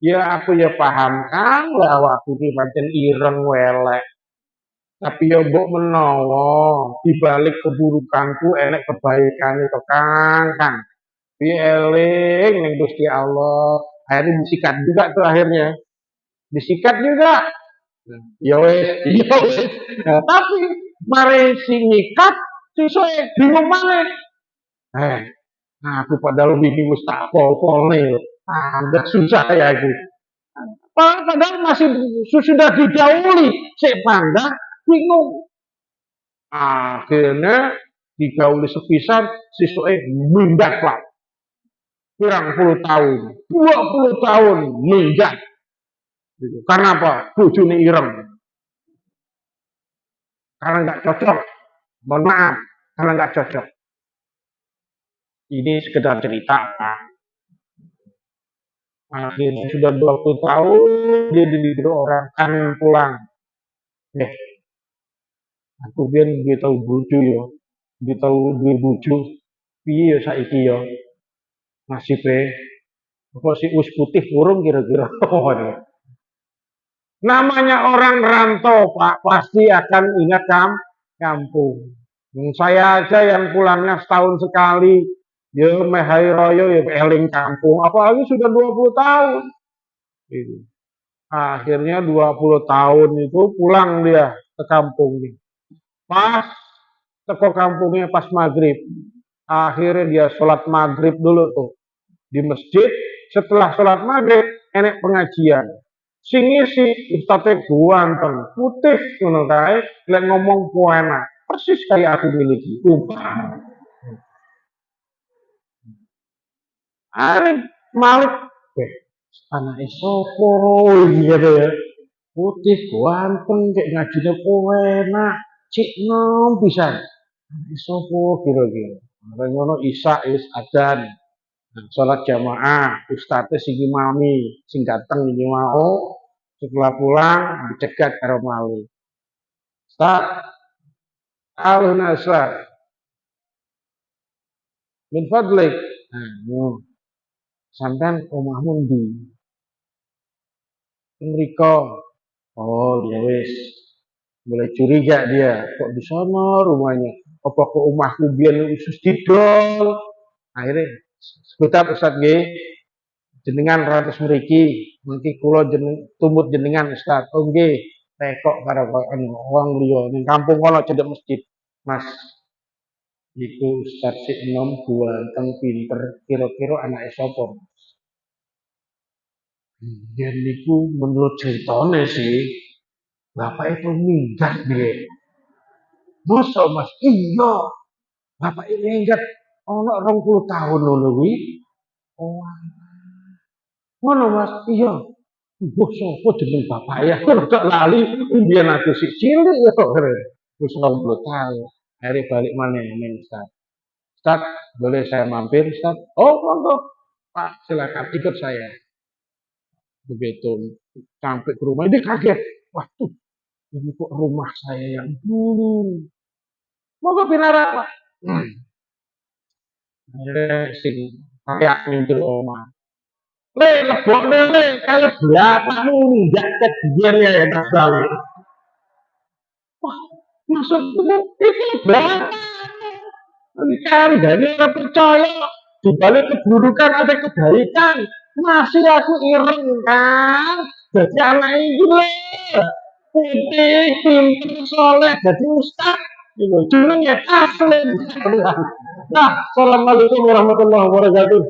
ya aku ya paham Kang, lah aku ki pancen ireng welek. Tapi ya mbok menawa dibalik keburukanku enek kebaikan itu Kang. Eling ning Gusti Allah. Akhirnya disikat juga tuh akhirnya. Disikat juga. Ya wes, ya wes. Nah, tapi mari si nyikat sesuai bingung maneh. Aku padahal wingi wis tak pol-pol nih. Udah susah ya aku. Padahal masih sudah didahului. Cek pandang bingung. Akhirnya didahului sepisan sisuke minggat Pak. Kurang 10 tahun, 20 tahun minggat. Gitu. Karena apa? Bojone ireng. Karena nggak cocok. Mohon maaf, karena nggak cocok. Ini sekedar cerita Pak. Akhirnya sudah 20 tahun dia dilihat orang kan pulang. Aku biyen duwe tau bojo ya. Duwe tau duwe bojo. Piye ya saiki ya? Nasibe apa sih wis putih urung kira-kira. Namanya orang rantau, Pak, pasti akan ingat kampung. Saya aja yang pulangnya setahun sekali, ya meh hari raya ya eling kampung, apalagi sudah 20 tahun. Gitu. Akhirnya 20 tahun itu pulang dia ke kampung. Pas teko kampungnya pas maghrib. Akhirnya dia sholat maghrib dulu tuh di masjid. Setelah sholat maghrib enek pengajian. Sing isi ustadz guanteng putih ngono kae lek ngomong poena persis kayak aku miliki. Arep Malik anak sopo gitu ya. Putih ganteng kayak ngajine poena cik nom pisan. Sopo kira-kira. Mari ngono Isa is adzan. Salat jamaah, ustadz sing imami, sing ganteng iki mau setelah pulang dicegat karo Malik. Ustaz, alun asar. Min fadlik, Nah, sampean omahmu ndi? Mriko. Oh, ya wis. Mulai curiga dia, kok di sana rumahnya? Apa ke omahku biyen usus didol? Akhirnya sebentar Ustaz nggih, jenengan ratus mriki, mengki kula tumut jenengan Ustaz. Oh nggih, tekok karo wong liya ning kampung kono cedhek masjid. Mas, iku Ustaz sik enom buanteng pinter, kira-kira anake sapa? Biyen niku menurut ceritane sih, bapak itu minggat dia. Masa Mas? Iya, bapak ini minggat ono 20 tahun lho kuwi. Oh, ngono Mas. Iya. Mbah sapa jeneng bapak ya? Kok lali mbiyen aku sik cilik ya kok. Wis 20 tahun. Akhirnya balik mana ning Ustaz. Ustaz, boleh saya mampir Ustaz? Oh, monggo. Pak, silakan ikut saya. Begitu sampai ke rumah dia kaget. Waduh, ini kok rumah saya yang dulu. Monggo pinara Pak. Sing kayak minggir omah. Le, lebok le, kalau bapakmu enggak kejadian ya tak tahu. Wah, maksudku itu bapak. Kan dari orang percaya di balik keburukan ada kebaikan. Masih aku ireng kan. Jadi anak ini le. Putih, pinter, soleh, jadi ustaz. Jenengnya asli. Nah, assalamualaikum warahmatullahi wabarakatuh.